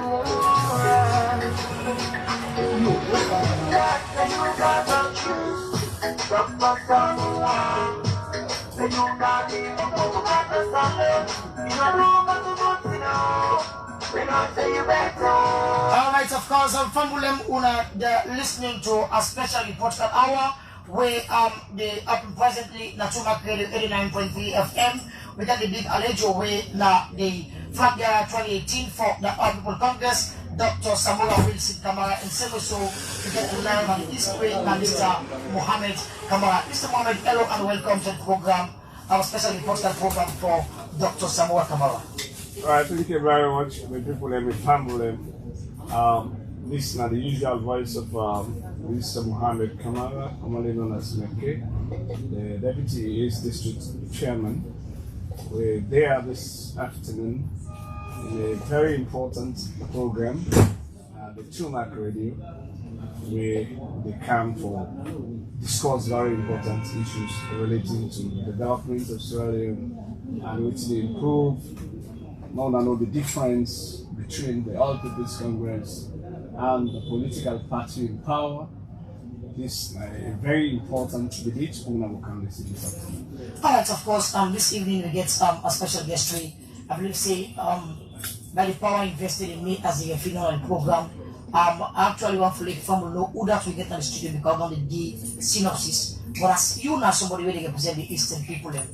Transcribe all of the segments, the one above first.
Alright, of course, Famulem Una, they're listening to a special report hour where they are presently na Tumac Radio 89.3 FM. We got the big Alejo way na the flag year 2018 for the All People Congress. Dr. Samura Wilson Kamara and so we get to learn on the history and Mr. Mohammed Kamara. Mr. Mohammed, hello and welcome to the program, our special reporter program for Dr. Samura Kamara. Alright, thank you very much, the people and the family. This is not the usual voice of Mr. Mohammed Kamara, commonly known as Meke, the Deputy East District Chairman. We're there this afternoon in a very important program, the Tumac Radio, where they come for discuss very important issues relating to the development of Sierra Leone and which they improve. Now know the difference between the All People's Congress and the political party in power. This is a very important debate we can listen to this afternoon. Alright, of course, this evening we get a special guestry. I believe say by the power invested in me as a final program. I actually want to let the family know who that we get in the studio because of the synopsis. But as you know somebody where they represent the Eastern people then.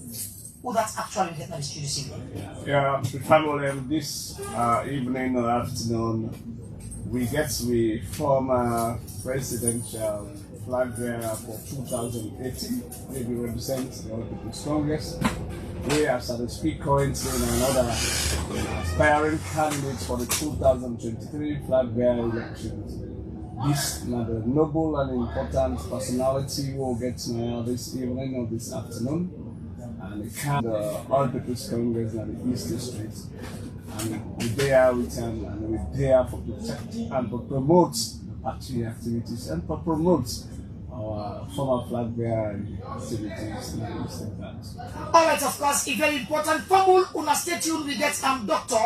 Who that's actually getting the studio this evening? Yeah, the family this evening or afternoon, we get the former presidential flag bearer for 2018. Maybe represent the All People's Congress. We as the speak currently and another aspiring candidates for the 2023 flag bearer elections. This is the noble and important personality who will get now this evening or this afternoon. And the All People's Congress and the East District. And we're there with them and we're there for protect and for promote the party activities and for promote our former flag bearer activities in the Eastern Lands. Alright, of course, a very important formula. Una stay tuned, we get Dr.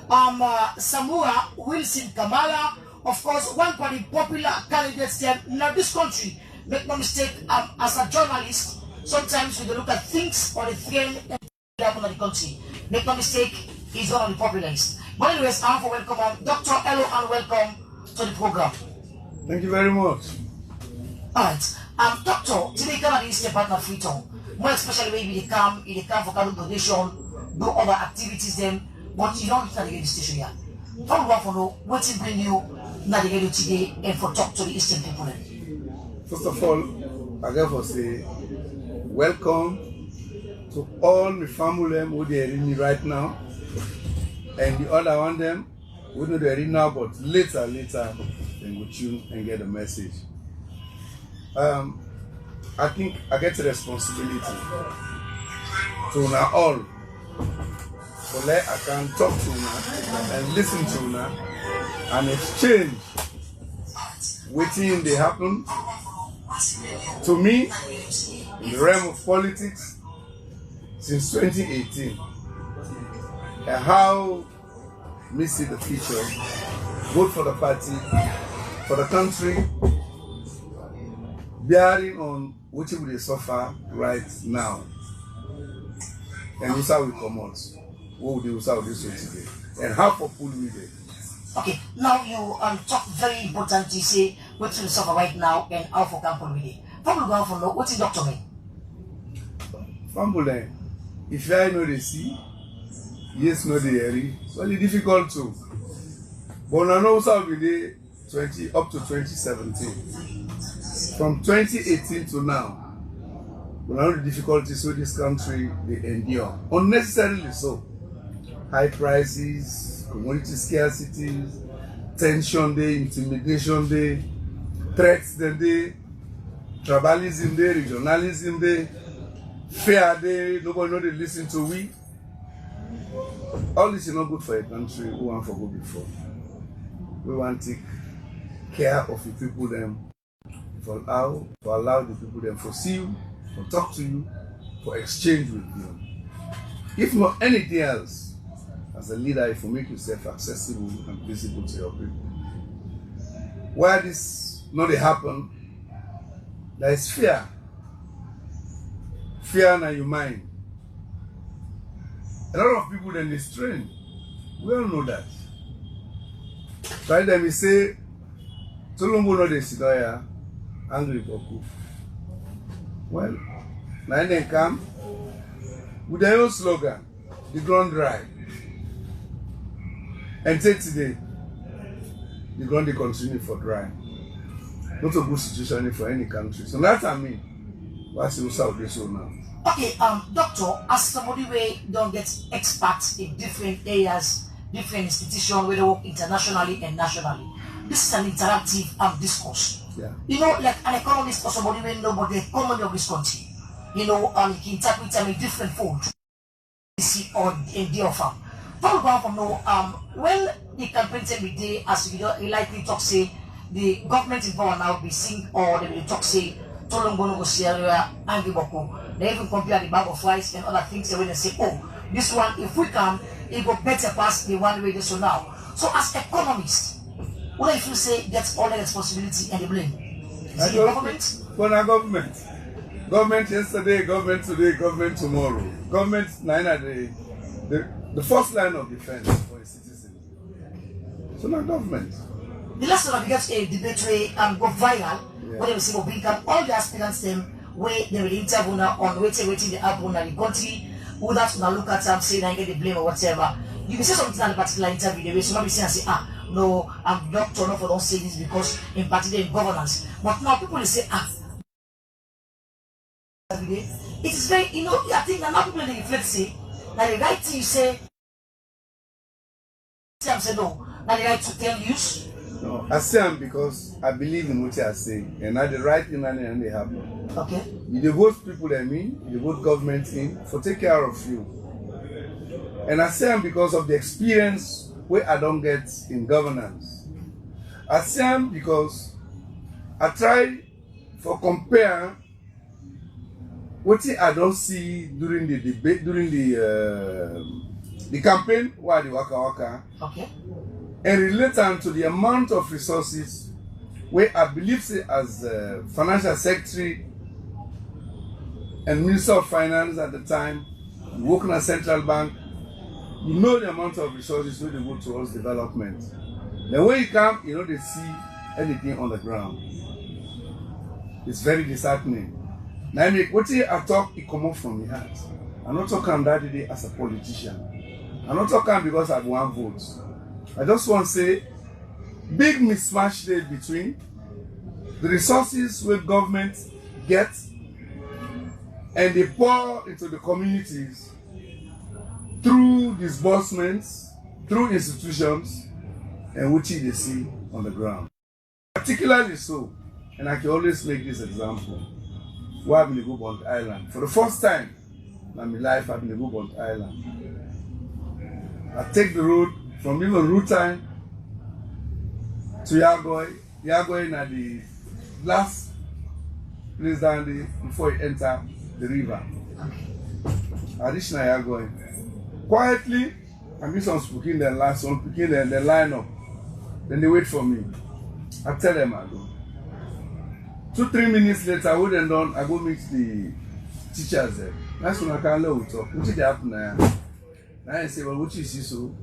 Samura Wilson Kamara. Of course, one of the popular candidates there in this country. Make no mistake, as a journalist, sometimes we look at things or the thing that happen in the country. Make no mistake, he's one of the popularists. But anyways, I want to welcome Dr. Hello and welcome to the program. Thank you very much. Alright. Doctor, today you come at the Eastern partner Freetown. More especially when they come for kind of donation, do other activities then, but you don't get to the radio station here. How do you want to know what to bring you na the radio today and for talk to the Eastern people then? First of all, I got to say welcome to all my family who they are in me right now, and the other one them who know they are in now, but later they will tune and get the message. I think I get a responsibility to now all, so that I can talk to now and listen to now and exchange waiting they happen to me in the realm of politics since 2018 and how we see the future both for the party, for the country, bearing on what we suffer right now. And this how we come out. What would you say this way today? And how popular we dey. Okay, now you talk very important. You say what we suffer right now and how for camp we dey. People go for know what is doctor mean? Family, if I know they see, yes, no they hear, well it's difficult to. But I know how we dey 20 up to 2017. From 2018 to now, one of the difficulties with this country they endure, unnecessarily so. High prices, commodity scarcity, tension day, intimidation day, threats day, tribalism day, regionalism day, fear day, nobody know they listen to we. All this is not good for a country who want to go before. We want to take care of the people them. For allow the people them to see you, to talk to you, to exchange with you. If not anything else, as a leader, if you make yourself accessible and visible to your people. Where this not happen, there is fear. Fear in your mind. A lot of people then they strain. We all know that. Right then we say, Tolombo no de Sidoya, angry Boku. Well, now then come with their own slogan, the ground dry. And say today, the ground they continue for dry. Not a good situation for any country. So that's what I mean. What's the South so now? Okay, doctor, as somebody where don't get experts in different areas, different institutions, where they work internationally and nationally. This is an interactive discourse. Yeah. You know, like an economist or somebody who know about the economy of this country. You know, he can interpret them in different fold. Or in the offer. Paul Brown from now, when the campaign every day, as you know, he likely talk say the government in power now be seen, or they will talk say Tolongo go Sierra and Giboko. They even compare the bag of rice and other things when they say, oh, this one, if we can, it will better pass the one way this one now. So as economists, what if you say gets all the responsibility and the blame? Is it the government? For the government. Government yesterday, government today, government tomorrow. Government the first line of defense for a citizen. So not government. The last time I get a debate where go viral, where they will say, bring up all the aspirants them where they will interview on waiting the happen in the country, who that's gonna look at them, say and get the blame or whatever. You can say something in a particular interview, they will somebody say and say, no, I'm doctor, no for don't say this because in particular in governance. But now people will say, it is very, you know, I think that now people they reflect say, now the right thing you say, I'm saying no, now the right to tell you. No, I say them because I believe in what you are saying, and not the right thing and they happen. Okay. You vote people that mean, you vote government in for take care of you. And I say them because of the experience where I don't get in governance. I say them because I try for compare what I don't see during the debate, during the campaign, why the waka waka. Okay. And relate them to the amount of resources where I believe say, as financial secretary and minister of finance at the time, working at central bank, you know the amount of resources where they go towards development. Then when you come, you know they see anything on the ground. It's very disheartening. Now I make what I talk, it come up from the heart. I'm not talking that day as a politician. I'm not talking because I want votes. I just want to say, big mismatch there between the resources where government gets and they pour into the communities through disbursements, through institutions, and which they see on the ground. Particularly so, and I can always make this example, where I'm in the Gobond Island. For the first time in my life, I'm in the Gobond Island. I take the road from even Freetown to Yagoy. Yagoy na the last place down there before you enter the river. I reach Yagoy. Quietly, I meet some speaking their last, some speaking their line up. Then they wait for me. I tell them I go. 2-3 minutes later, I would and done, I go meet the teachers there. That's when I can't let you talk. What did happen now? Now I say, well, what you see so?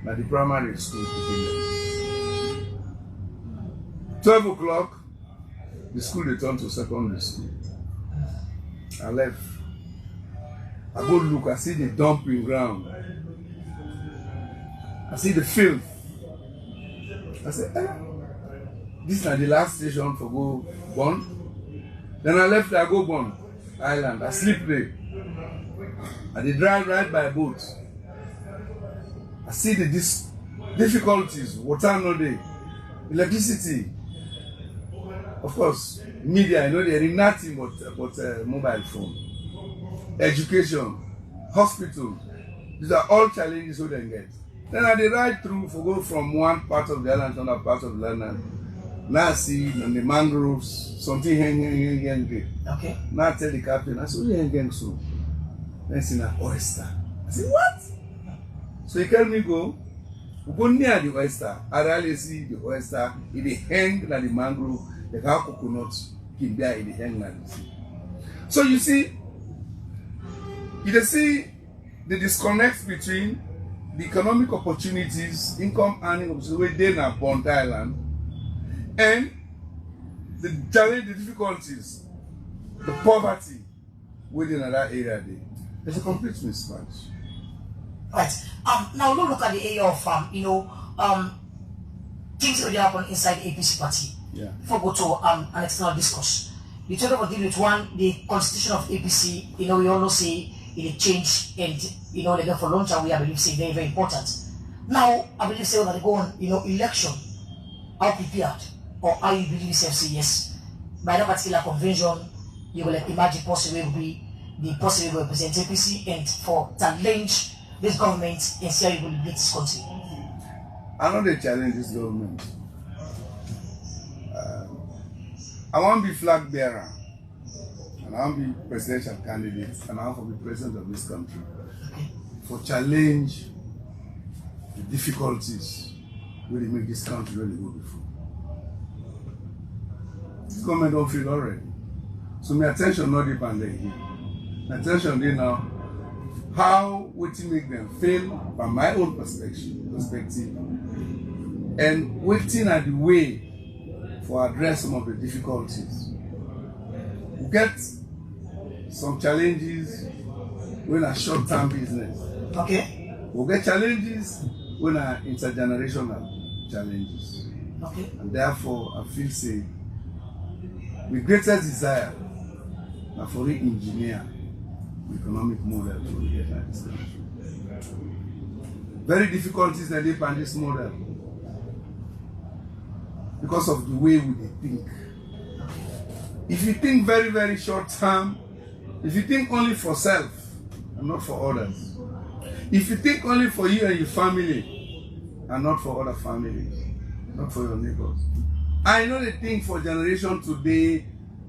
Now the primary school begin. 12 o'clock, the school they turned to secondary school. I left. I go look, I see the dumping ground. I see the filth. I said, this is not the last station for go Bond. Then I left, I go Bond Island. I sleep there. I did drive right by boat. I see the difficulties, water no day, electricity. Of course, media, I know there is nothing but mobile phone. Education, hospital. These are all challenges we can get. Then I did ride through for go from one part of the island to another part of the island. Now I see on the mangroves, something hanging. Okay. Now I tell the captain, I said, what are you hanging so? Then I see an oyster. I said, what? So you carry me go, we go near the oyster. I rarely see the oyster in the hang na the mangrove, the cow coconut, in there in the hang na the sea. So you see the disconnect between the economic opportunities, income earning opportunities within a Bond Island, and the challenge, the difficulties, the poverty within that area there. There's a complete mismatch. Right. Now look at the area of things already happen inside the APC party. Yeah. Before we go to an external discourse. You talk about dealing with one, the constitution of APC, we all say it change and they go for launch and we I believe say very, very important. Now I believe say when they go on, election, how prepared or how you believe yourself say yes. By that particular convention, you will imagine possibly will be the person will represent APC and for challenge this government and see how you will lead this country. I know they challenge this government. I want to be flag bearer, and I want to be presidential candidate, and I want to be president of this country. For challenge the difficulties really make this country really go before. This government don't feel already. So my attention not deep and again. My attention they now how would you make them fail from my own perspective, and waiting at the way for address some of the difficulties. We get some challenges when a short-term business. Okay. We get challenges when are intergenerational challenges. Okay. And therefore, I feel say the greatest desire is for re-engineer the economic model to get like this country. Very difficulties that they find this model because of the way we think. If you think very, very short term, if you think only for self and not for others, if you think only for you and your family and not for other families, not for your neighbors. I know they think for generation today,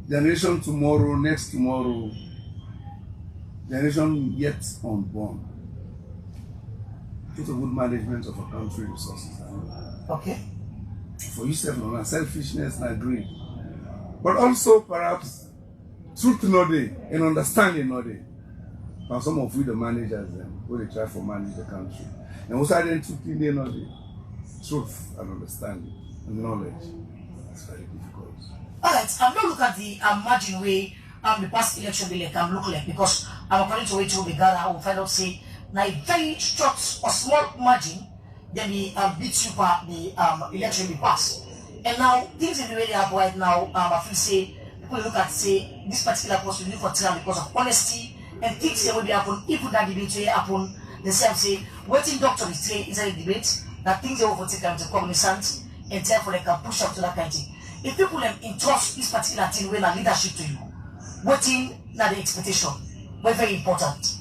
generation tomorrow, next tomorrow, generation yet unborn. It's a good management of a country resources. Okay. For yourself, no, selfishness and greed. But also perhaps truth no day and understanding no day. And some of you the managers them who they try to manage the country. And also then truth in there no day. Truth and understanding and knowledge. It's very difficult. Alright, I'm not looking at the margin way the past election be like look like because according to which we gather, I will find out say now a very short or small margin then the beat super the election be passed. And now things in the way they are right now, I feel say people look at say this particular post will look for time because of honesty and things that will be happen. If that debate will happen, the same say waiting doctor is say inside the debate that things they will take time to cognizant and therefore they can push up to that kind of thing. If people entrust this particular thing when a leadership to you, waiting na the expectation, very very important.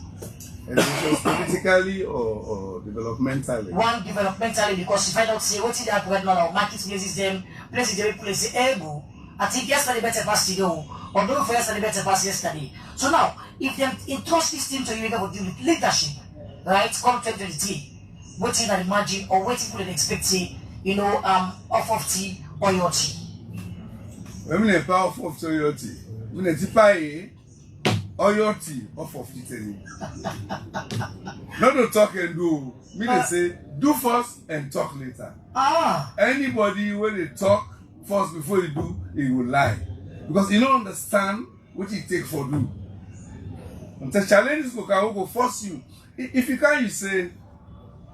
And it politically or developmentally? One developmentally because if I don't say what they have right now, market places them, places they place able. I think yesterday better past today, or no for yesterday better past yesterday. So now, if they entrust this team to you, they will deal with leadership, right? Come 2023, waiting at the margin or waiting for the expect say, off of tea or your tea. When we power off to your tea, when they pay or your tea off of tea. Not to talk and do. Me they say do first and talk later. Anybody when they talk first before you do, he will lie because you don't understand what it take for do. And the challenges go force you. If you can't, you say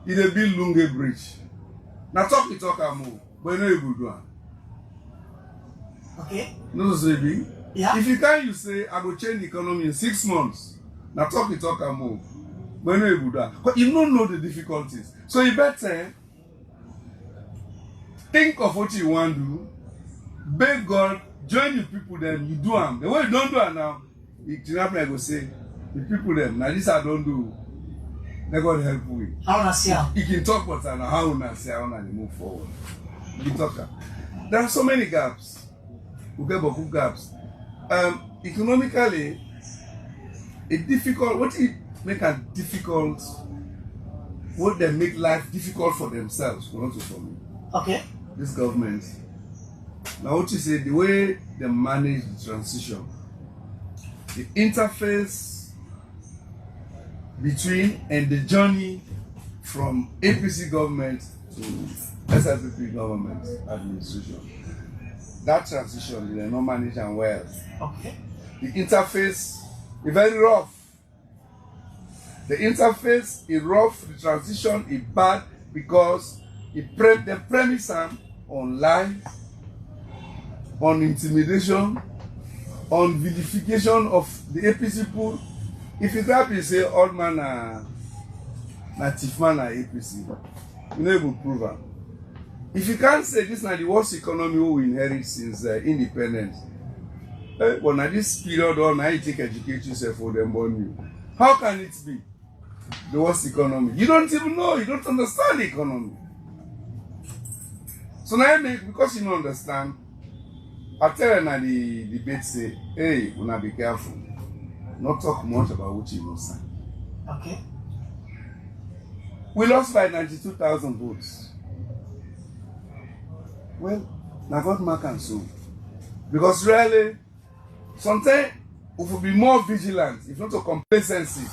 you dey build Lunge Bridge. Now talk and move, but you know you go do it. Okay. No, so big. Yeah. If you can't, you say I go change the economy in 6 months. Now talk and move, but you know you go do it. But you don't know the difficulties, so you better think of what you want to do. Beg God, join the people, then you do them. The way you don't do it now, I go say the people them. Now this I don't do. Let God help you. How wanna see how? You can talk about now how wanna say how wanna move forward. You can talk. There are so many gaps. We get beaucoup gaps. Economically, what it make a difficult what they make life difficult for themselves, not for me. Okay. This government. Now what you say, the way they manage the transition, the interface between and the journey from APC government to SLPP government administration. That transition, they not manage and well. Okay. The interface is very rough. The interface is rough, the transition is bad because the premise on lies, on intimidation, on vilification of the APC pool. If you grab and say old man na chief man na APC, you know even prove it. If you can't say this is the worst economy we inherit since independence, but now this period on now you take educate yourself for them born you. How can it be the worst economy? You don't even know, you don't understand the economy. So now because you don't understand, I tell you now the debate say, hey, we be careful. Not talk much about what you know, sir. Okay. We lost by 92,000 votes. Well, now God mark and so. Because really, sometimes we will be more vigilant, if not to complacency.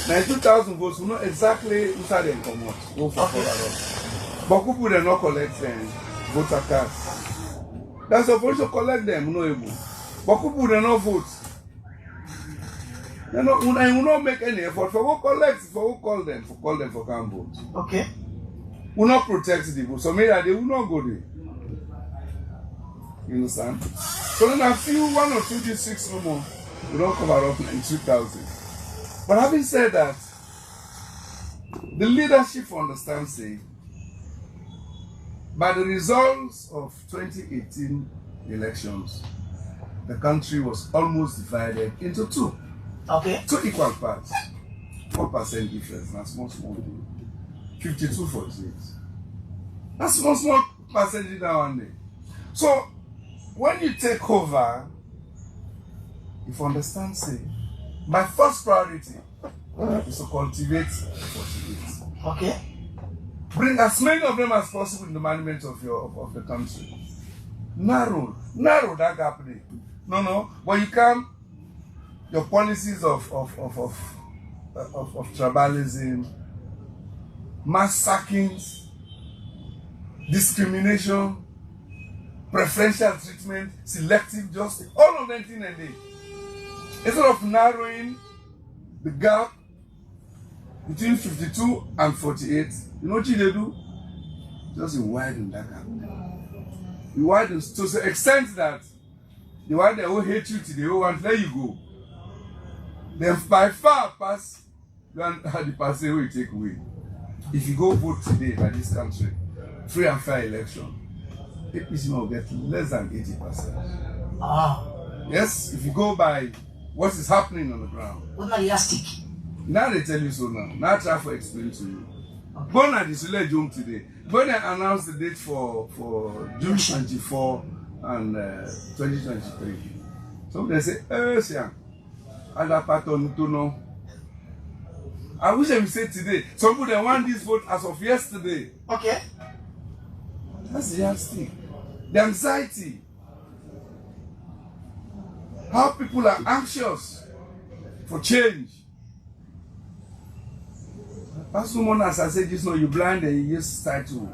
92,000 votes, we know exactly who are they come out. Go for but people they not collect voter cards. That's the point to collect them, we know able. But people they not vote. They will not make any effort for who collect, for who call them for can vote. Okay. Will not protect the vote. So maybe they will not go there. You understand? So then a few 1 or 2 districts no more will not cover up 92,000. But having said that, the leadership understands saying by the results of 2018 elections, the country was almost divided into two. Okay. 2 equal parts. 4% difference. That's small thing. 52-48. That's small percentage now and then. So when you take over, if you understand, say, my first priority is to cultivate 48. Okay. Bring as many of them as possible in the management of the country. Narrow that gap there. No. When you come, your policies of tribalism, mass sackings, discrimination, preferential treatment, selective justice, all of them things and day. Instead of narrowing the gap between 52 and 48, you know what they do? Just widen that gap. You widen to the extent that the one that will hate you today, will want let you go. Then by far pass than the person will take away. If you go vote today by this country, free and fair election, APC will get less than 80%. Ah. Yes, if you go by what is happening on the ground. Now they tell you so now. Now I try to explain to you. Okay. Born at the Sule June today. When they announced the date for June 24 and 2023. So they say, Sian, other pattern to know. I wish I would say today. Some people they want this vote as of yesterday. Okay. That's the yardstick. The anxiety. How people are anxious for change. As someone as I said just now, you blind and you just start to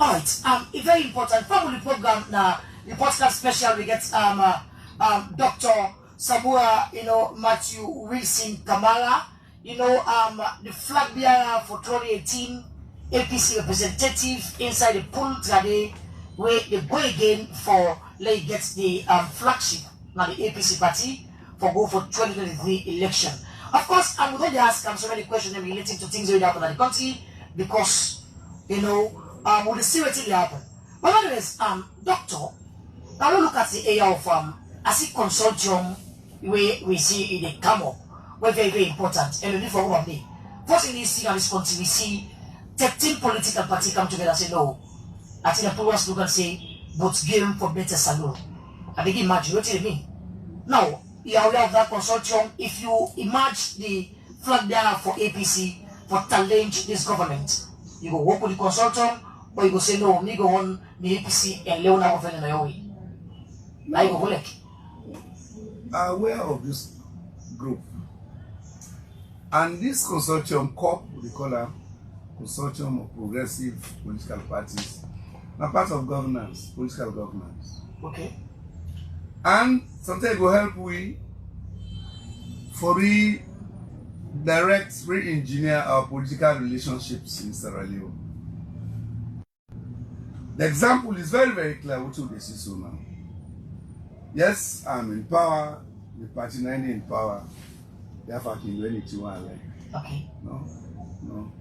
Alright, a very important family program now. The podcast special we get Dr. Samura, Matthew Wilson Kamara, the flag bearer for 2018 APC representative inside the pool today, where they go again for get the flagship now the APC party for go for 2023 election. Of course, I'm going to ask so many questions relating to things that happen in the country because we'll see what will happen. But anyways, Doctor, now look at the area of as a consortium where we see in the come up, we're very, very important. And for one day, first in this thing and this country, we see 13 political parties come together and say no. I think the previous slogan say, but game for better salute. I begin imagine what do you mean? Now, you are aware of that consortium. If you imagine the flag bearer for APC for challenge this government? You go work with the consultant, or you go say no, me go on the APC and Leone of in your way. I go work. I'm aware of this group. And this consortium, COP, we call them Consortium of Progressive Political Parties, are part of governance, political governance. Okay. And sometimes it will help we for redirect, re-engineer our political relationships in Sierra Leone. The example is very, very clear what they see so now. Yes, I'm in power, the party 90 in power, therefore I can do anything I like. Okay. No.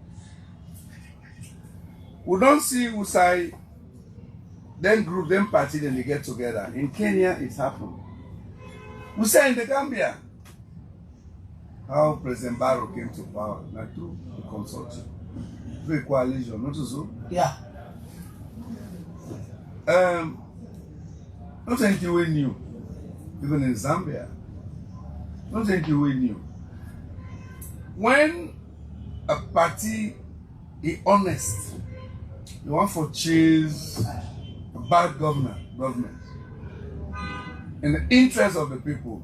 We don't see Usai, then group, then party, then they get together. In Kenya, it happened. We say in the Gambia, how President Barrow came to power, not through the consortium, through a coalition, not so. Yeah. Not anything we knew, even in Zambia. Not anything we knew. When a party is honest, you want to chase a bad government in the interest of the people,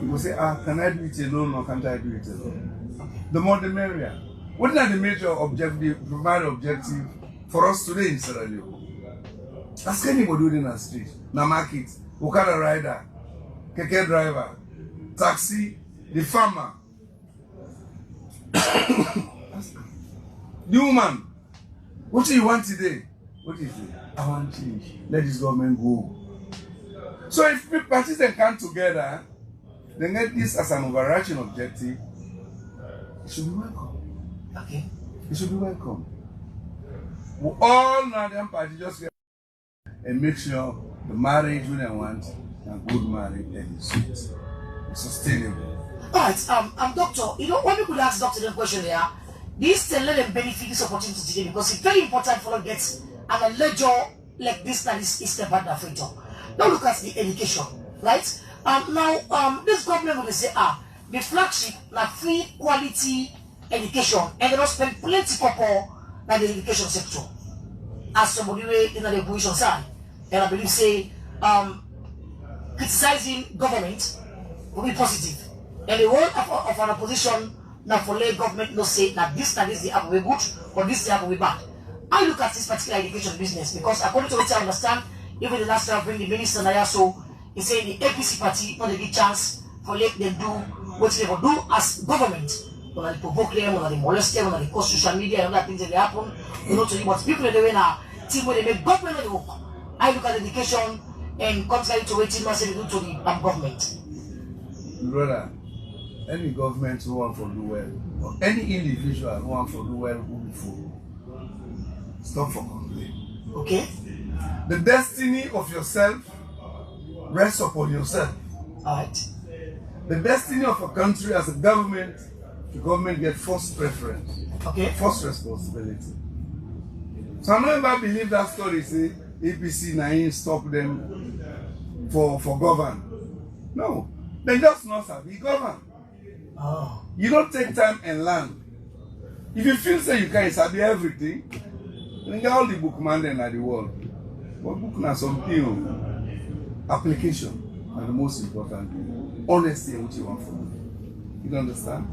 you will say, can I do it alone or can't I do it alone? The more the merrier. What is the major objective, primary objective for us today in Sierra Leone? Ask anybody in the street, na market, Okada rider, keke driver, taxi, the farmer. The woman, what do you want today? What is it? I want change. Let this government go. So if parties then come together, they get this as an overarching objective, it should be welcome. Okay. It should be welcome. We all know them parties just get and make sure the marriage we want a good marriage and it's sweet, it's sustainable. Alright, doctor, you know, when we could ask doctor the question here, this let them benefit this opportunity today because it's very important for them to get an ledger like this that is step at the Freetown. Now look at the education, right? Now this government will say, the flagship like free quality education and they don't spend plenty couple like the education sector. As somebody in the opposition side, and I believe say criticizing government will be positive. And the whole of an opposition now for lay government no say that this is the app will be good or this is the app will be bad. I look at this particular education business because according to what I understand, even the last time bring the minister now so he say the APC party not a good chance for let them do what they will do as government. When they provoke them, when they molest them, when they cause social media and other things that they happen, you know to what people are doing now, team where they make government the work. I look at education and contrary to what team say they do to the government. Brother, any government who want to do well, or any individual who want to do well will be full. Stop for complaint. Okay. The destiny of yourself rests upon yourself. Alright. The destiny of a country as a government, the government gets first preference. Okay. First responsibility. So I never believe that story say APC Nain stop them for govern. No. They just not have be govern. Oh. You don't take time and learn. If you feel say you can sabi everything, then get all the book man then at the world. But book na something application are the most important thing. Honesty and what you want from me. You understand?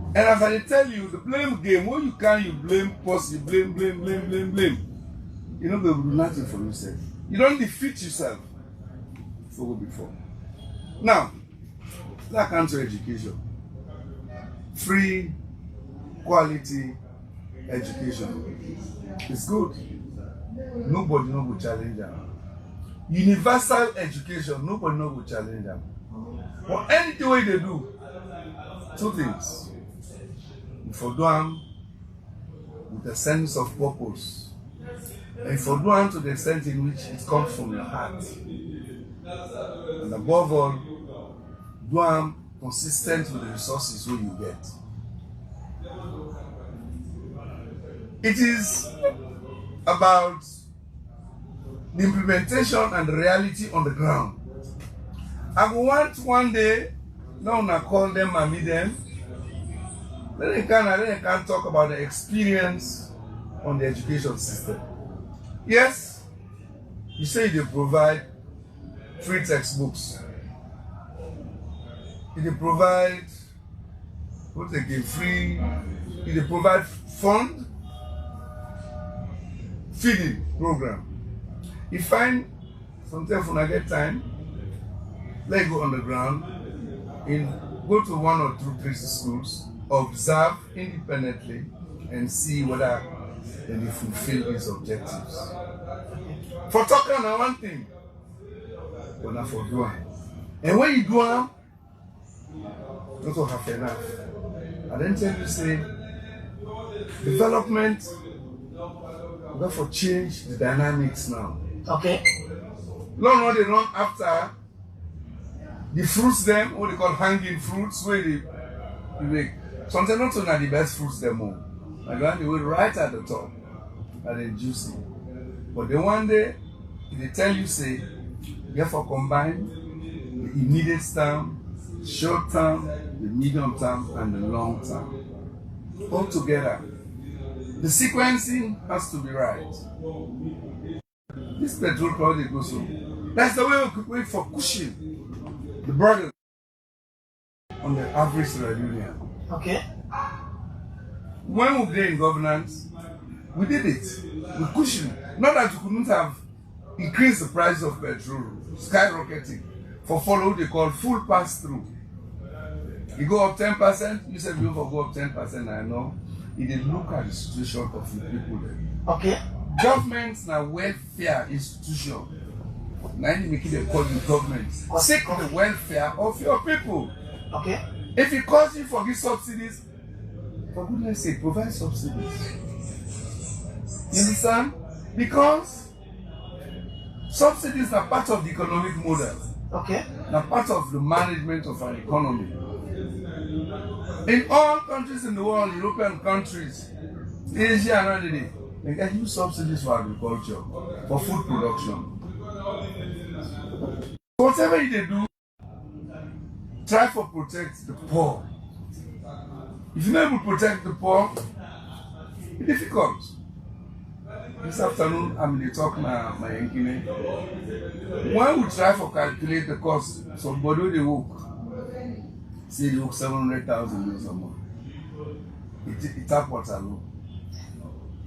And as I tell you, the blame game, when you can you blame, pause, you blame. You know they will do nothing for yourself. You don't defeat yourself before. Now, that comes to education. Free, quality education. It's good. Nobody will challenge them. Universal education, nobody will challenge them. But anything way they do, two things. For do them with a sense of purpose. And for do them to the extent in which it comes from your heart. And above all, do them consistent with the resources where you get. It is about the implementation and the reality on the ground. I want one day, now I call them and meet them, Then they can talk about the experience on the education system. Yes, you say they provide free textbooks. They provide what again? Free. They provide fund feeding program. You find sometimes when I get time, let go on the ground, go to 1 or 2 3 schools, observe independently, and see whether they fulfill these objectives. For talking on one thing, but not for doing. And when you do them, you don't have enough. I then tell you, say, development, we got to change the dynamics now. Okay. Long they run after the fruits them, what they call hanging fruits, where they make. Sometimes not only the best fruits them all. Like the one they will right at the top, and then juicy. But the one day, they tell you, say, you have to combine the immediate term, short term, the medium term, and the long term. All together. The sequencing has to be right. This petrol project goes so. That's the way we could wait for cushion the burden on the average Sierra Leonean. Okay. When we were in governance, we did it. We cushioned. Not that we couldn't have increased the price of petrol, skyrocketing, for follow what they call full pass-through. You go up 10%, you said you go up 10%, I know. You didn't look at the situation of the people there. Okay. Governments na welfare institution. Now you make it call the government. Seek the welfare of your people. Okay. If it costs you for these subsidies, for goodness sake, provide subsidies. You understand? Because subsidies are part of the economic model. Okay. They're part of the management of an economy. In all countries in the world, European countries, Asia and everything, they get huge subsidies for agriculture, for food production. Whatever they do, try to protect the poor. If you're not able to protect the poor, it's difficult. This afternoon, I'm in the talk now, my Enkine. When we try to calculate the cost, somebody they work, say they work 700,000 a month. It tap water alone.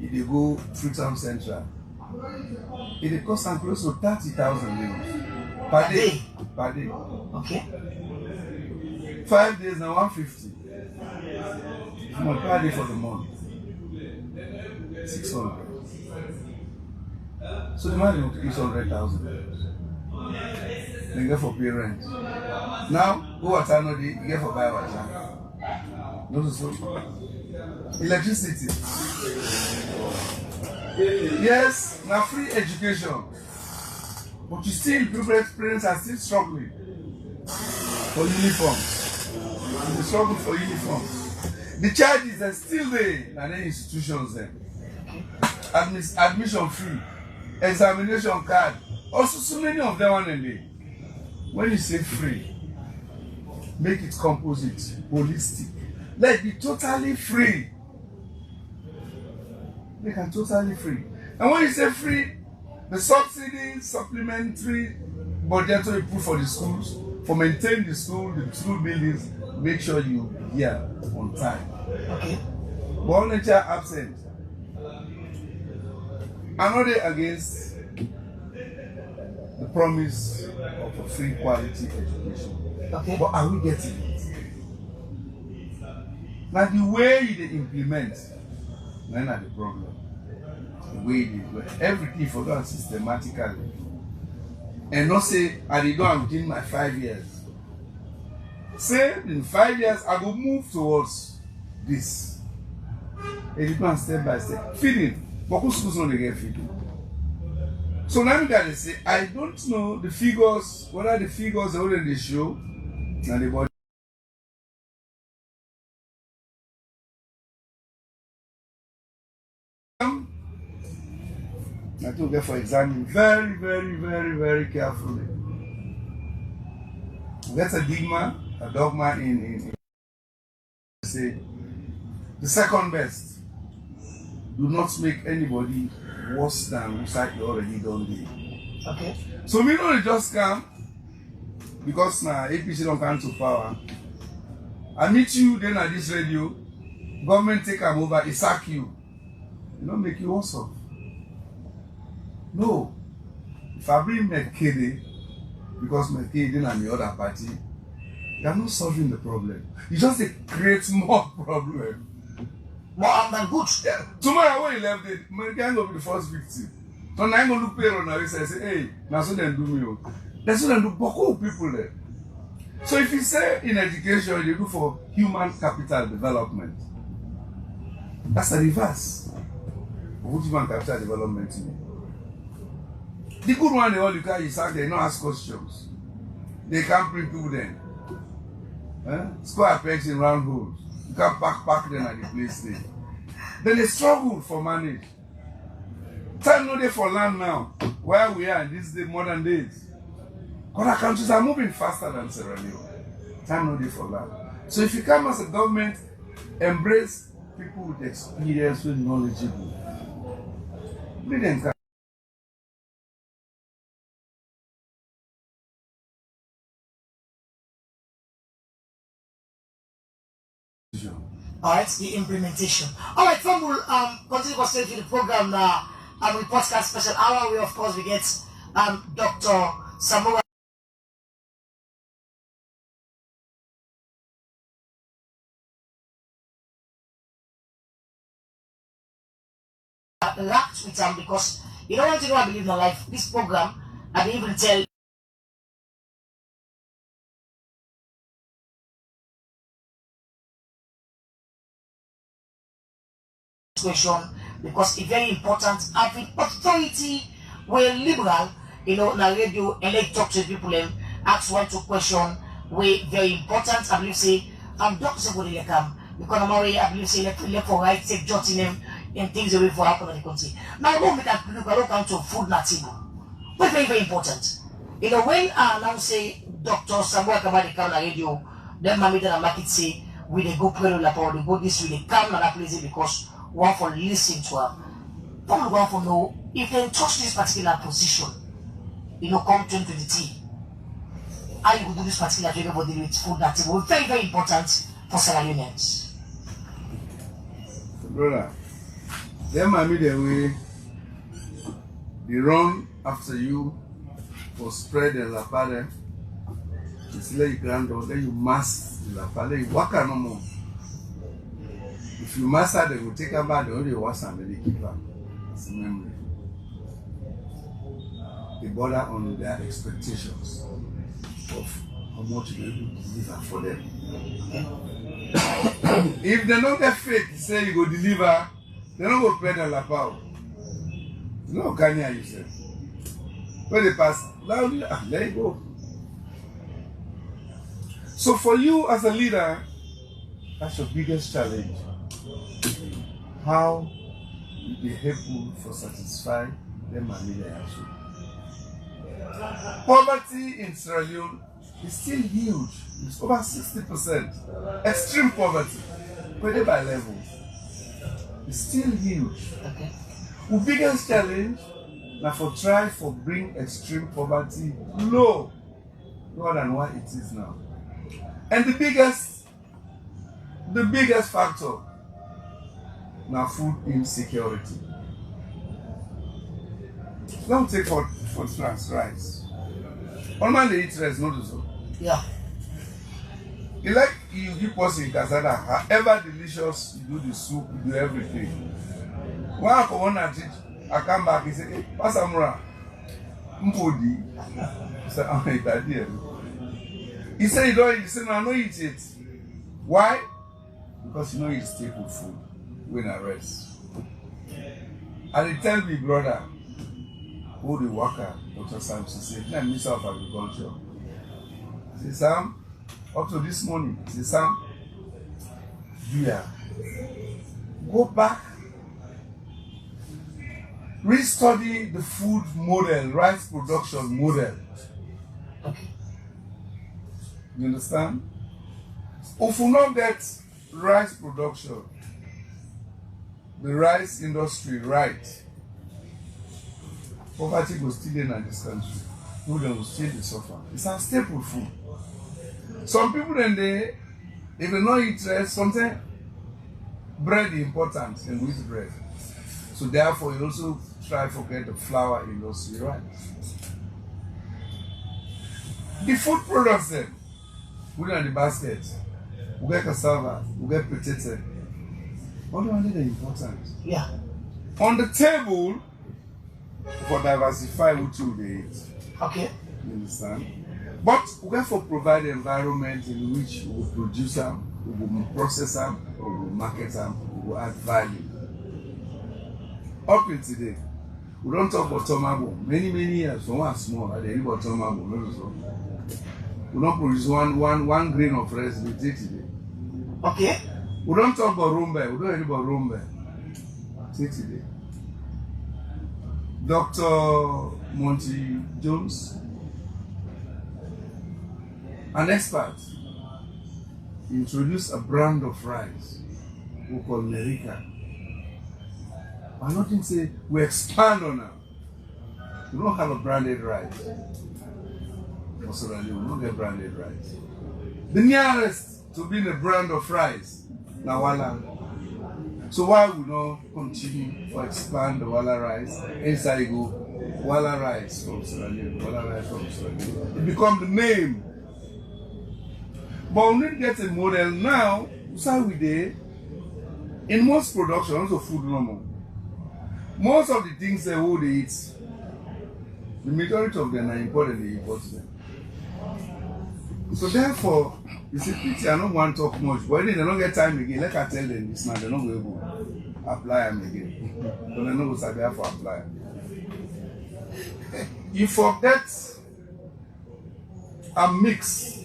If they go Freetown Central, it costs them close to 30,000 euros per day. Per day. Okay. 5 days now 150. Per day for the month. 600. So the man will take 600,000. Then get for pay rent. Now go water no day, you get for buy water. No so. Electricity. Yes, now free education. But you still, parents are still struggling for uniforms. They struggle for uniforms. The charges are still there, and then institutions there. Admission fee, examination card. Also, so many of them on a day. When you say free, make it composite, holistic. Let it be totally free. Make it totally free. And when you say free, the subsidy, supplementary budget you put for the schools, for maintaining the school buildings, make sure you here on time. Okay. Volunteer absent. I'm not against the promise of a free quality education. Okay. But are we getting it? Now the way they implement, that's not the problem. The way they do everything for done systematically. And not say, I did not within my 5 years. Say in 5 years I will move towards this. And you go step by step. Feeding. But who's going to get feeding? So now you gotta say, I don't know the figures, what are the figures that already show, and the body. I took it for examining very, very, very, very carefully. That's a dogma in say The second best, do not make anybody worse than what you already done there. Okay. So me don't just come because now APC don't come to power. I meet you then at this radio, government take them over, it sack you. You don't make you worse off. No. If I bring Mekede, because Mekede and the other party, you are not solving the problem. You just create more problem. More harm than good. Yeah. Tomorrow when you left it, Mekede will be the first victim. So now I'm going to look payroll now and say, hey, now so they do me. That's what they do Boko people there. So if you say in education, you do for human capital development, that's the reverse. What human capital development mean? The good one, they all you can is that they don't ask questions. They can't bring people then. Square pegs in round holes. You can't pack them at the place there. Then they struggle for manage. Time no day for land now. Where we are in these modern days. Other countries are moving faster than Sierra Leone. Time no day for land. So if you come as a government, embrace people with experience, with knowledgeable. Let them come. Alright, the implementation. Alright, from we'll continue to straight to the program now. We podcast special hour. We of course we get Dr. Samura. Lacked with him because you don't want to know I believe in life. This program, I didn't even tell question because it's very important having authority where liberal, na radio and talk to people and ask one to question where very important. I believe say Dr. Sebode come because I believe say let for right take jot in them and things away for happen in the country. Now don't make that look I don't come to food na table. But very, very important. When I now say Dr. Samura Kamara come on the radio, then my meeting and market say we they go pray la power, they go this way, they come na that place because one for listen to her. People want to know if they touch this particular position, come 2023. How you do this particular to everybody with food that table. Very, very important for Sierra Leoneans. Brother, them are me the way they run after you for spread the lapade. It's like you grandor, then you mask the lapade, you walk no more. If you master, they will take them back, they only wash and then they keep them. It's a memory. They border on their expectations of how much you able to deliver for them. If they don't get faith, say you go deliver, they don't go pay the lapao. You know, Kenya, you said. When they pass, let it go. So for you as a leader, that's your biggest challenge. How you be able to satisfy them and leader also. Poverty in Sierra Leone is still huge. It's over 60%. Extreme poverty, but by levels. It's still huge. Okay. The biggest challenge now for try for bring extreme poverty low, lower than what it is now. And the biggest factor now food insecurity. Don't take for instance rice. All man they eat rice, not so. Yeah. You like you give us in Casada, however delicious you do the soup, you do everything. When I come on and teach, I come back and say, hey, what's Samura? Mpodi. I said, I'm a idea. He said, you don't eat. He said, no, I don't eat it. Why? Because you know it's staple food when I rest. And he tell me, brother, who the worker, Dr. Sam, she said, I'm Minister of Agriculture. I said, Sam, up to this morning, I said, Sam, go back, restudy the food model, rice production model. Okay. You understand? If we not get rice production, the rice industry right, poverty goes still in this country. People will still suffer. It's a staple food. Some people then if they not eat rice, something bread is important and wheat bread. So therefore you also try to forget the flour industry, right? The food products then, put in the basket. We get cassava, we get potato. All the ones that are important. Yeah. On the table, for diversify which you they eat. Okay. You understand? But we have to provide an environment in which we will produce them, we will process them, we will market them, we will add value. Up till today, we don't talk about tomato. Many years, from one small, I didn't about tomato. We don't produce one grain of rice today. Okay. We don't talk about rumbe. We don't hear about rumbe. Today. Dr. Monty Jones, an expert, introduced a brand of rice we call America. But nothing say we expand on it. We don't have a branded rice. Also, we don't get branded rice. The nearest to being a brand of rice, now Wala. So why we not continue to expand the Wala rice? Inside go Wala rice from Sierra Leone, Wala rice from Sierra Leone. It become the name. But we need to get a model now. So we did in most production, also food normal. Most of the things they would eat, the majority of them are imported, they import them. So therefore, you see, I don't want to talk much, but they don't get time again. Like I tell them this now, they're not going to apply them again. So they're not going to have to apply. You forget a mix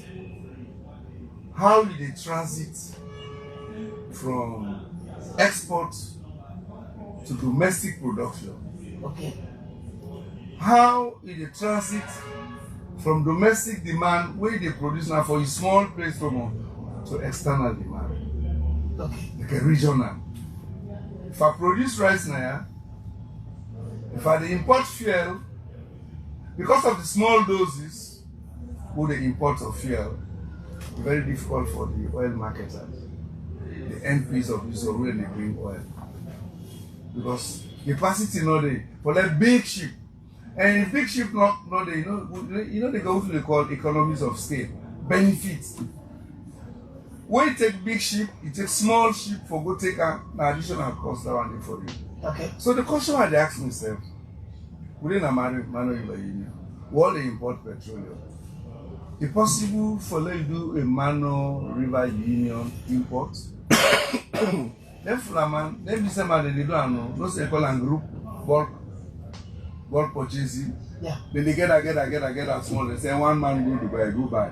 how they transit from export to domestic production. Okay. How they transit from domestic demand where they produce now for a small place to external demand. Okay. Like a regional. If I produce rice now, if I import fuel, because of the small doses who they import of fuel, it's very difficult for the oil marketers, the NPs of this oil when they bring oil. Because capacity not there for that big ship. And if big ship not there, you know they go to they call economies of scale, benefits. When you take big ship, you take small ship for go take an additional cost that one day for you. Okay. So the question I ask myself, within a manual union, what they import petroleum? Is it possible for them to do a Mano River Union import? Then Flaman, then this man they don't know. Those they call a group bulk purchasing. Yeah. Then they get a small. They say one man go buy.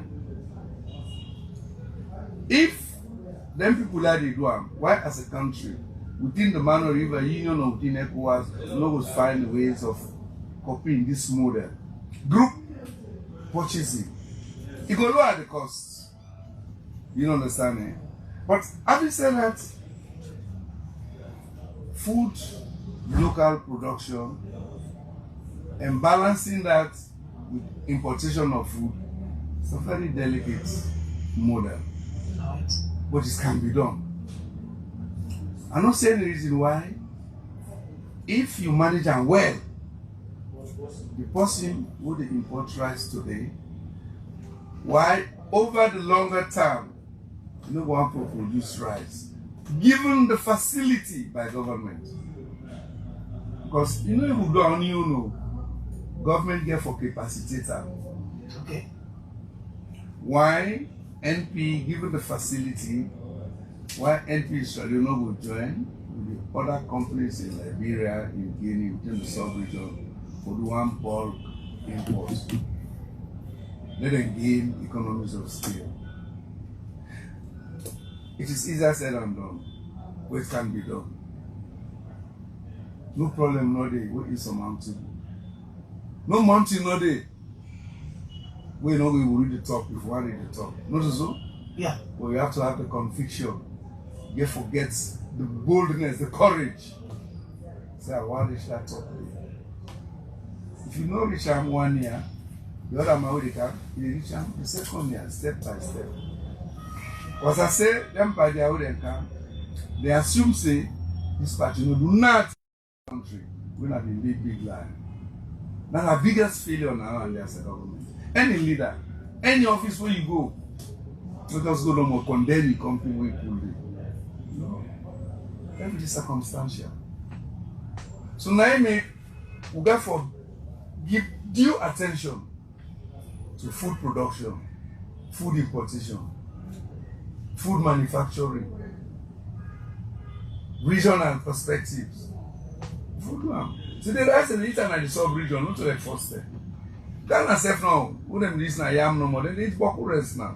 If them people like they do why as a country within the Mano River Union or within ECOWAS, no will find ways of copying this model. Group purchasing. It will lower the costs. You don't understand me? But having said that, food, local production, and balancing that with importation of food, it's a very delicate model. Right. But it can be done. I'm not saying the reason why. If you manage them well, the person who they import rice today, why over the longer term, you know one to produce rice, given the facility by government. Because you know if we don't know, government get for capacitator. Okay. Why NP given the facility, why NP Australia will join with the other companies in Liberia, in Guinea, within the sub-region for the one bulk import. Let them gain economies of scale. It is easier said than done, but it can be done. No problem, no day, what is a mountain? No mountain, no day. We know we will read the top if we want to read the top. Not so? Yeah. But you have to have the conviction you forget the boldness, the courage. Say, I want to reach that top. If you know reach am 1 year, the other man will come, you reach am the second year, step by step. As I say, them by their way they come, they assume say this party no do not country. We not be big lie. Now our biggest failure now and there's a government. Any leader, any office where you go, let us go no more condemn the company we pull it. No. Everything is circumstantial. So now we therefore give due attention to food production, food importation, food manufacturing, region and perspectives. Food one. So the rice and the eater and the sub-region, not to like first step. Ghana self now, who them listen to yam no more, they eat boku rice now.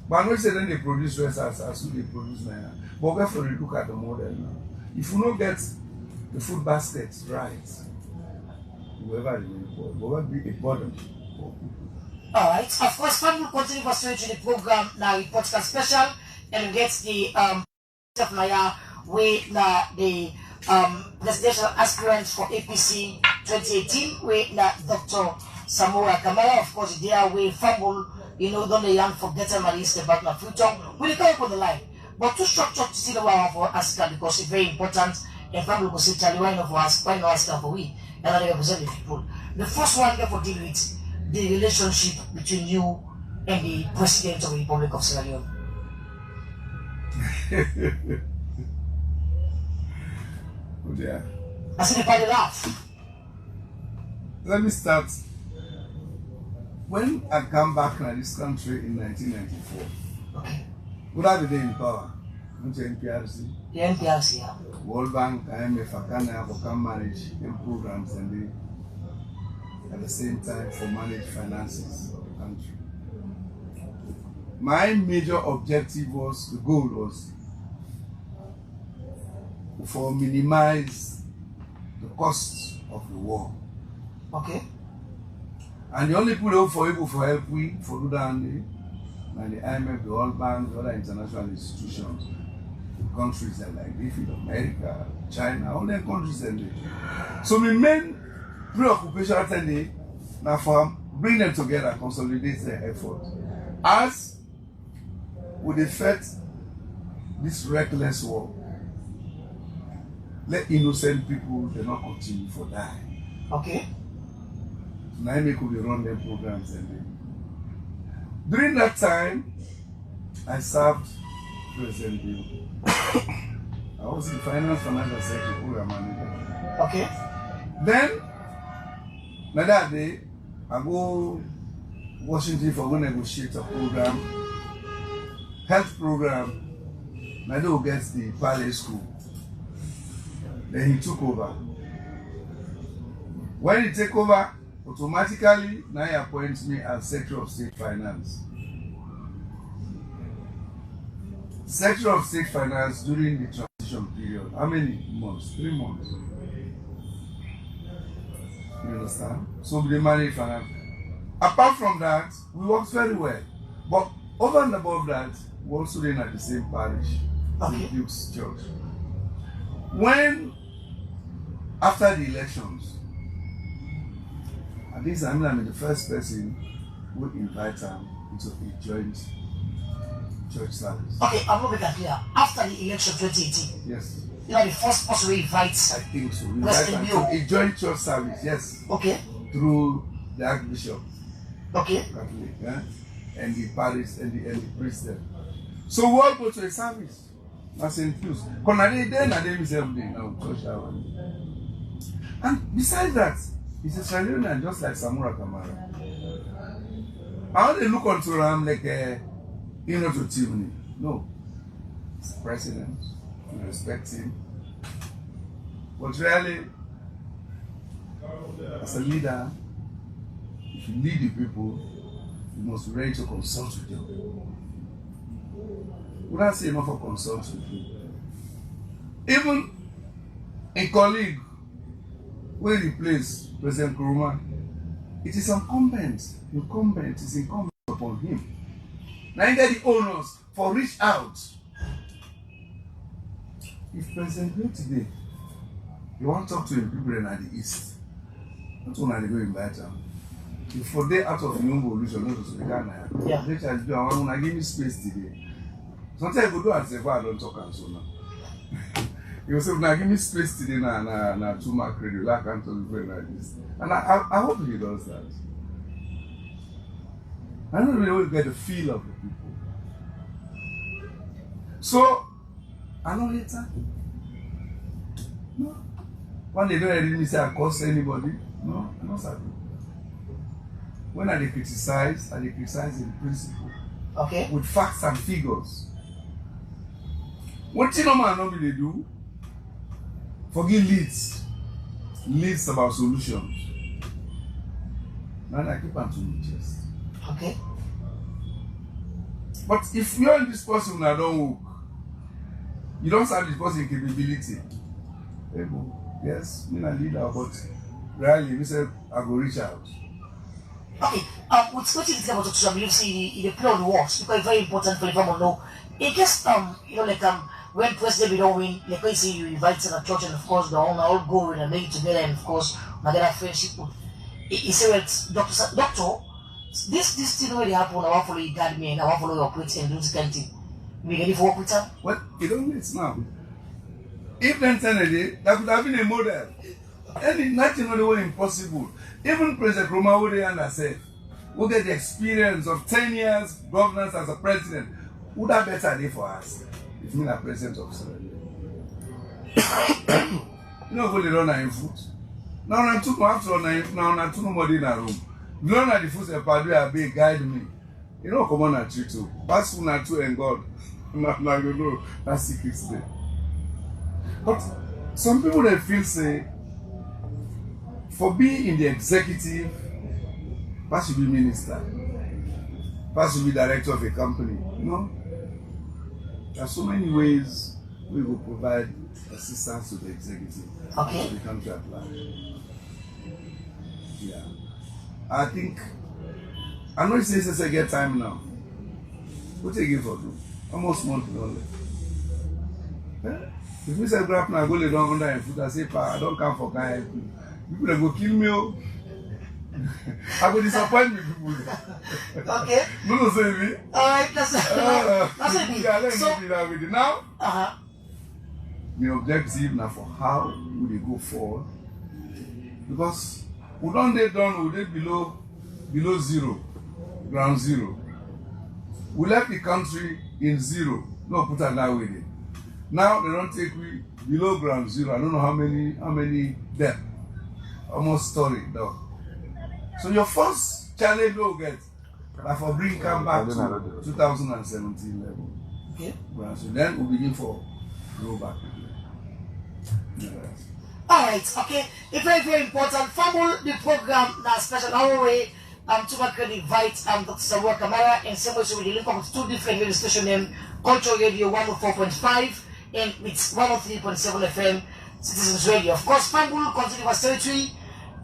But I know say then they produce rice as who they produce now. But we have to look at the model now. If you don't get the food basket right, whoever will be a burden for people. Alright, of course, fun will continue pursuing to the program now, podcast special, and get the of Maya with the presidential aspirants for APC 2018 with Dr. Samura Kamara. Of course, they are with fumble, don't the young forget them at least about the Freetown. We come up on the line. But too structured to see the one for Africa because it's very important. And family will say, Charlie, why not for us? Why not ask for we? And I represent the people. The first one, therefore, deal with the relationship between you and the President of the Republic of Sierra Leone. Oh dear. I see the party laugh. Let me start. When I come back to this country in 1994, Okay. would I be there in power? Went to NPRC. The NPRC, yeah. World Bank, IMF, Akana for come manage in programs and they at the same time for manage finances of the country. My major objective was, the goal was for minimize the costs of the war. Okay. And the only people who for able for help we for do that and the IMF, the World Bank, the other international institutions, countries that like David, America, China, all the countries and they. So my main preoccupation today now for bring them together, consolidate their effort. As would affect this reckless war, let innocent people they not continue for die. Okay. Now I could be run them programs and they. During that time, I served President Leone. I was the financial secretary program manager. Okay. Then, that day, I go Washington for go negotiate a program, health program. I don't get the Palais School. Then he took over. When he take over, automatically now he appoints me as Secretary of State Finance. Secretary of State Finance during the transition period. How many months? 3 months. You understand? So we manage finance. Apart from that, we worked very well. But over and above that, we also in at the same parish, St. Duke's Church. When, after the elections, at least I'm the first person who invite them into a joint church service. Okay, I'm not that clear. After the election 2018, Yes. you are the first person who invites. I think so. We invite President them to Leone. a joint church service, yes. Okay. Through the Archbishop, Okay. Catholic, and the parish and the priest there. So we all go to a service. I St. Pius. Then I did myself now church hour. And besides that, he's a Sierra Leonean just like Samura Kamara. I want to look onto him like to Timney. No. He's the president. We respect him. But really, as a leader, if you lead the people, you must be ready to consult with them. Would I say enough of consult with you? Even a colleague who replace President Kuruma, it is incumbent upon him Now you get the owners for reach out. If President Bill today, you want to talk to him people in the east, that's when they go invite them. If for day out of your evolution, not to the Ghana, they shall do. I want to give me space today. Sometimes I go do and say, "Why I don't talk and so now." You say, "Now give me space today." Na Tumac radio, like I'm talking like this, and I hope he does that. I don't really get the feel of the people. So, I know later. No. When they don't really say I curse anybody, no, I'm not happy. When I criticize in principle. Okay. With facts and figures. What you know man normally do? Forgive leads about solutions. And I keep on to my chest. Okay. But if you're in this person I don't work, you don't have this person capability. Yes, I'm a leader, but really, we said I go reach out. Okay, what's what you think about social media? See, the play on works because it's very important for everyone to know. It just when President we don't win, like I say, you invite to the church, and of course the all go and make it together, and of course we get a friendship. He said, well, doctor, this thing really happen. I want to follow you, guide me, and I want to follow your plate and do this kind of thing. We ready for work with them? Well, it don't need now. If then Kennedy, that could have been a model. And nothing really was impossible. Even President Roma would said, we'll get the experience of 10 years governance as a president. Would have better day for us if we are president of Sierra Leone. You know what they run in foot. Now I took after now two nobody in a room. You know that the foot a Padre be guide me. You know come on at you too. Pass one two and God. Now you know that's secret today. But some people they feel say for being in the executive, that should be minister, that should be director of a company. You know, there are so many ways we will provide assistance to the executive, to the country at large. Yeah, I think I know it says I get time now. What do you give for do? Almost month only. If we say grab now, go lay down under your foot and say, "Pa, I don't come for kind help you." People that go kill me. I go disappoint me people. Okay. No, say me. Alright, that's it. Yeah, let me be that with it now. The objective now for how will they go forward? Because we don't they done, we they below zero, ground zero. We left the country in zero. No, put that that way. Now they don't take we below ground zero. I don't know how many depth. Almost story though. So your first challenge you'll get like for bring come back to 2017 level. Okay. So then we'll begin for go back again. Yes. Alright, okay. It's very, very important. Fumble the program now special our way Tumac invite Dr. Samura Kamara and same way so we link up with two different radio station named Culture Radio 104.5 and it's 103.7 FM Citizens Radio. Of course, Fumble continuous territory.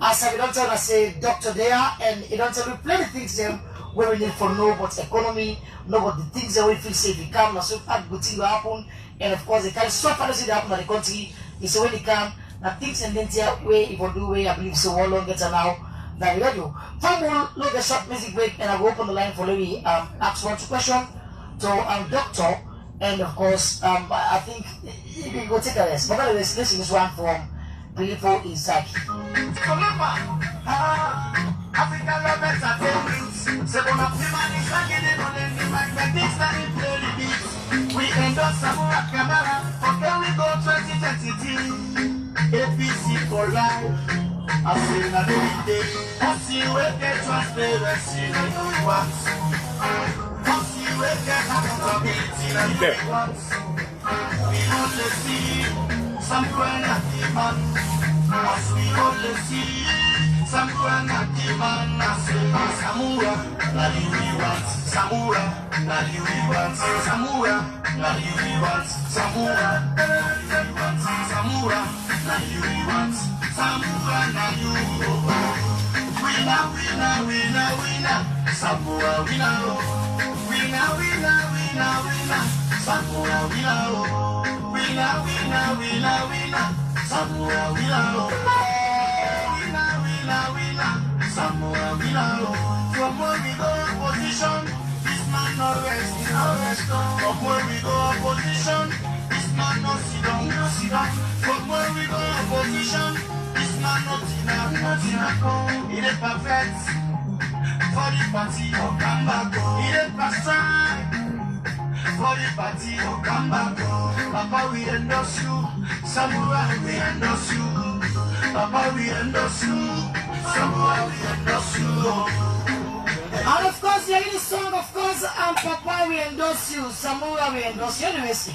As I don't tell us say doctor there and it don't tell me plenty things them where we need for know about economy, know about the things that we feel safe. If you come, so good things will happen, and of course they can stop anything that happen in the country. It's when they come, now things and then way if we do way I believe so one long get now. Now we got you. Fumble, look a short music break and I will open the line for Louis ask one question to doctor and of course I think you go take a rest. But anyways, listen this one from Beautiful Isaac. African lovers are favorites. Segunda primary shaggy on the magnetic and play the beats. We endorse Samura Kamara. Okay, we go 2023. APC for life. I say na day. I see where get transparency na you want. I see where get accountability na you want. We only see some kind of demand. As we only see Samura na demand. I say Samura na you want. Samura na you want. Samura na you want. Samura na you want. Samura na you want. Samura na you want. Winner, winner, winner, winner. Samura winner. winner, winner, winner, winner. Samura winner, oh. Winner, winner, winner, winner. Samura winner, oh. Winner, winner, winner. Samura winner, oh. From where we go opposition, this man no rest, no rest. From where we go opposition, this man no sit down, no sit down. From where we go opposition, this man no sit down, no sit down. He is perfect for the party, oh come back, oh. He is perfect for the party, oh come back, oh. Papa we endorse you, Samura we endorse you. Papa we endorse you, Samura we endorse you. And of course, you hear the song, of course, and Papa we endorse you, Samura we endorse you. Anyways,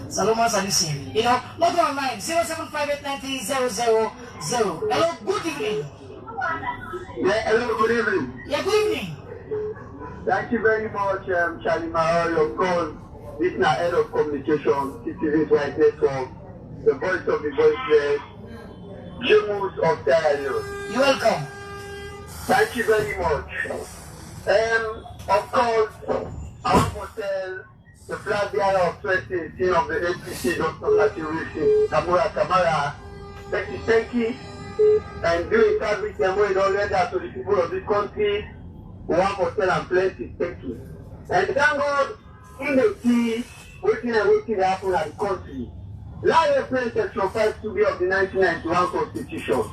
Salomon Salisi, you know, log online 075893000. Hello, good evening. Yeah, hello, good evening. Yeah, good evening. Thank you very much, Charlie Mahal, of course, listener head of communication, Citizens Right Network, the voice of the voiceless, Jamus of Sierra Leone. You're welcome. Thank you very much. Of course, I want to tell the flag bearer of 2018 of the APC, Dr. Kamara, thank you, and doing service and going on letter to the people of this country. One for tell and plenty, thank you. And thank God, in the sea, waiting to happen at the country. Live reference section 5 to be of the 1991 Constitution.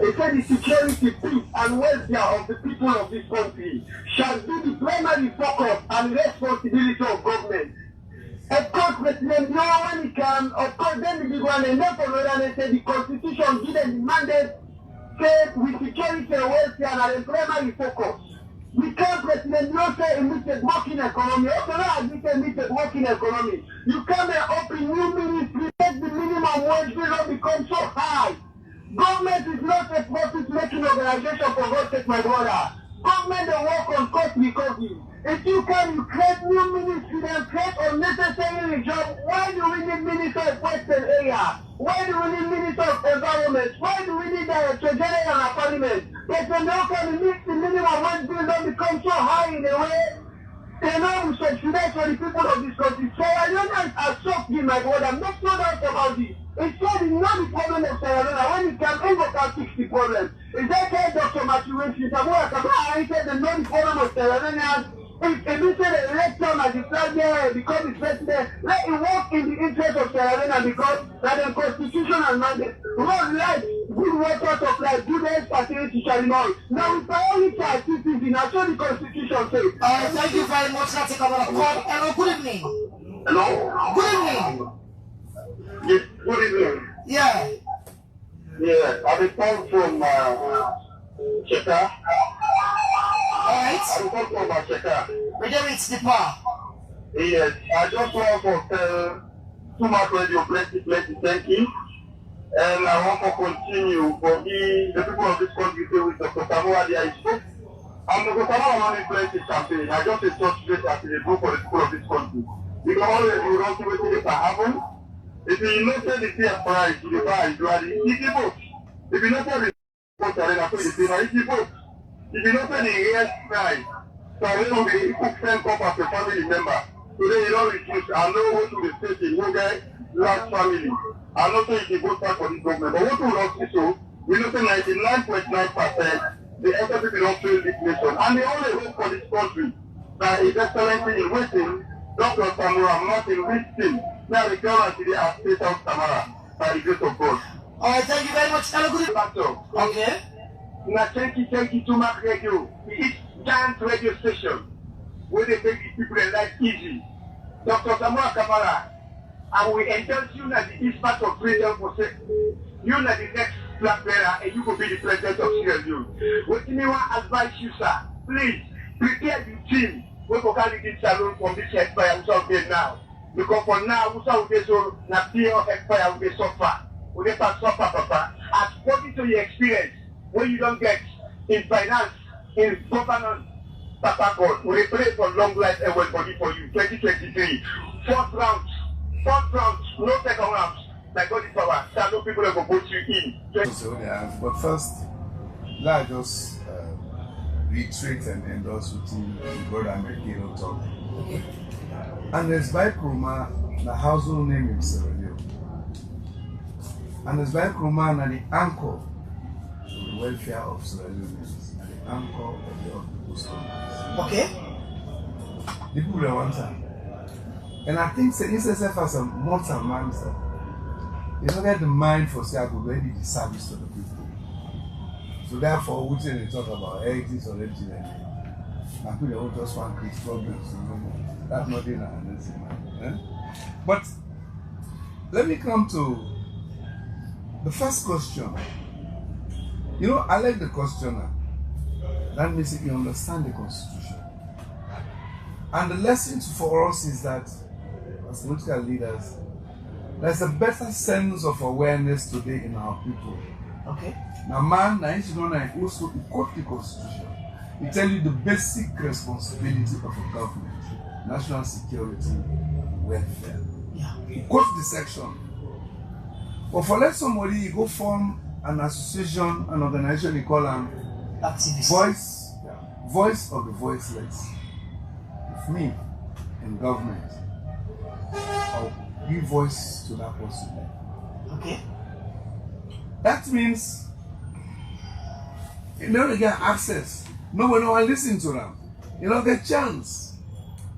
It said the security, peace, and welfare of the people of this country shall be the primary focus and responsibility of government. Of course, President Leone, when he can, of course, then the big one, and then for another, they said the Constitution given the mandate, said with security and welfare and the primary focus. We can't, President Leone say immediate working economy. Also, not admit immediate working economy. You come and open new ministries, make the minimum wage will not become so high. Government is not a profit-making organization, for God's sake, my brother. Government will work on cost recovery. If you can, you create new ministries and create unnecessary jobs. Why do we need Minister of Western Area? Why do we need Minister of Environment? Why do we need Director General and Parliament? But when they can meet the minimum wage bill don't become so high in a way, they know we subsidize for the people of this country. So I don't know if I shocked you, my brother. Make no doubt about this. It's not the problem of Sierra Leone. When it comes, Ingo can fix the problem. Is that why Dr. Matuwesi, Samura Kamara, said the non problem of Sierra Leone? If you say the election as the flag bearer because it's president, let it work in the interest of Sierra Leone because that the constitution and mandate. Road life, good water supply, good health facility shall not. Now we prioritize citizens, that's what the constitution says. Thank you very much, Natty Kamara. Hello, good evening. Hello? Good evening. Yes, good evening. Yeah. Yeah, I'm calling from Cheka. Alright. I'm calling from Cheka. We're doing it's the power. Yes, I just want to tell Tumac Radio, plenty, thank you. And I want to continue for the people of this country with Dr. Samura there is spoke. And Dr. Samura only plenty campaign. I just a touch base as a group for the people of this country. Because always we don't see what can happen. If you not say the same price, you buy usually if you vote. If you not say the vote, I say the same. If you vote, if you not say the real price, so I don't know the cook send come as a family member. Today you don't refuse. I know what to the state in Mugai last family. I'm not saying you vote back for this government, but what we don't see so, we know say 99.9% the other people don't fail this nation. And the only hope for this country that is excellency in waiting, Dr. Samura, Martin Winston, now the government today has State of Kamara by the grace of God. Alright, thank you very much. Hello, good evening. Okay. Now, thank you, Tumac Radio. It's giant radio station where they make the people their life easy. Dr. Samura Kamara, I will endorse you as the East part of Freetown for say, you are the next flag bearer and you will be the president of Sierra Leone. What do you want to advise you, sir? Please, prepare the team. We will carry this salon from this expire who's out there now. Because for now, who's out there so na fear of expire will be suffer. Will they pass suffer, Papa? According to your experience, when you don't get in finance, in governance, Papa God, we pray for long life and well body for you. 2023, fourth round, no second round. Like God is power. There no people that will vote you in. So, yeah, but first, let us just reiterate and endorse with the brother Mekino talk. Okay. And there's by Kroma, the household name in Sierra Leone. And there's by Kroma and the anchor of the welfare of Sierra Leoneans and the anchor of the people's communities. Okay. The people that want time. And I think say ISSF as a mortal man, sir. You don't get the mind for say I could ready the service to the people. So therefore, we they talk about heritage or anything like that. I feel they all just want to create problems. That's not in our mind. But let me come to the first question. You know, I like the questioner. That means you understand the Constitution. And the lesson for us is that, as political leaders, there's a better sense of awareness today in our people. Okay. Now, man, also quote the Constitution. It tells you the basic responsibility of a government: national security, welfare. Yeah. He quotes the section. But for let somebody go form an association, an organization, you call them Activist. voice of the voiceless. With me in government, I'll give voice to that person. Okay. That means you don't get access. Nobody will listen to them. You don't get chance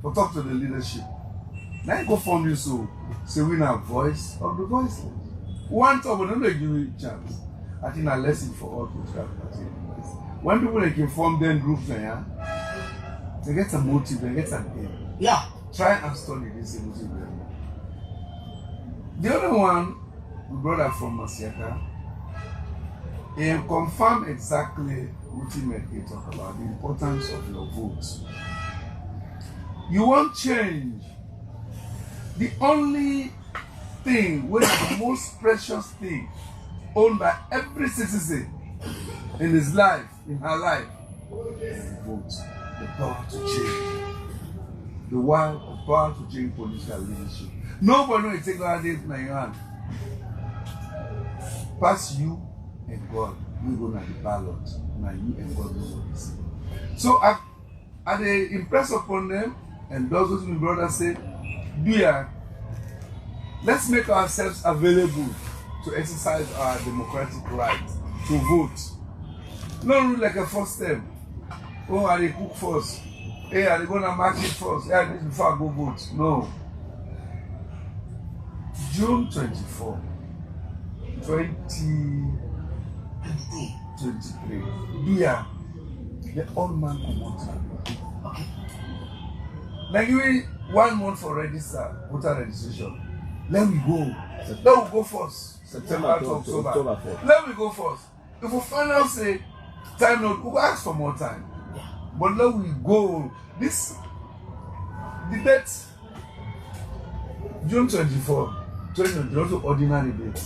to talk to the leadership. Now you go form you so say we have voice of the voiceless. One time, but don't give you a chance. I think a lesson for all political parties. When people like inform them groups, they get a motive, they get an aim. Yeah. Try and study this motive. The other one, my brother from Masiaka, he confirmed exactly what he made he talk about, the importance of your vote. You want change. The only thing, which is the most precious thing owned by every citizen in his life, in her life, is the vote. The power to change. The power to change political leadership. Nobody will take that in your hand. Pass you and God. We go to the ballot. Now you and God will go this. So I impress upon them, and those who my brother said, let's make ourselves available to exercise our democratic right to vote. Not like a first step. Oh, I cook first. Hey, are they going to market first? Yeah, this before I go vote. No. June 24, 2023. The old man come out. Okay. Like give me 1 month for voter registration. Let me go. Let me go first. September to October. Let me go first. If we find out say time not, we'll ask for more time. Yeah. But let we go. The date, June 24, 2023, also ordinary date.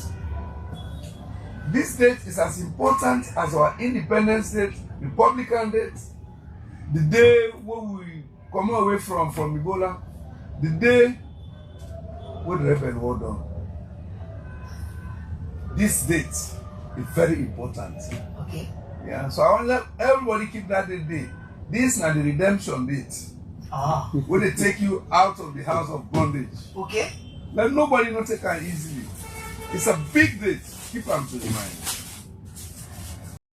This date is as important as our Independence Date, Republican Date, the day when we come away from Ebola, the day when the rebel war done. This date is very important. Okay. Yeah, so I want to let everybody keep that day. This is the redemption date. Ah. When they take you out of the house of bondage. Okay. Let nobody not take it easily. It's a big date. Keep them to the mind.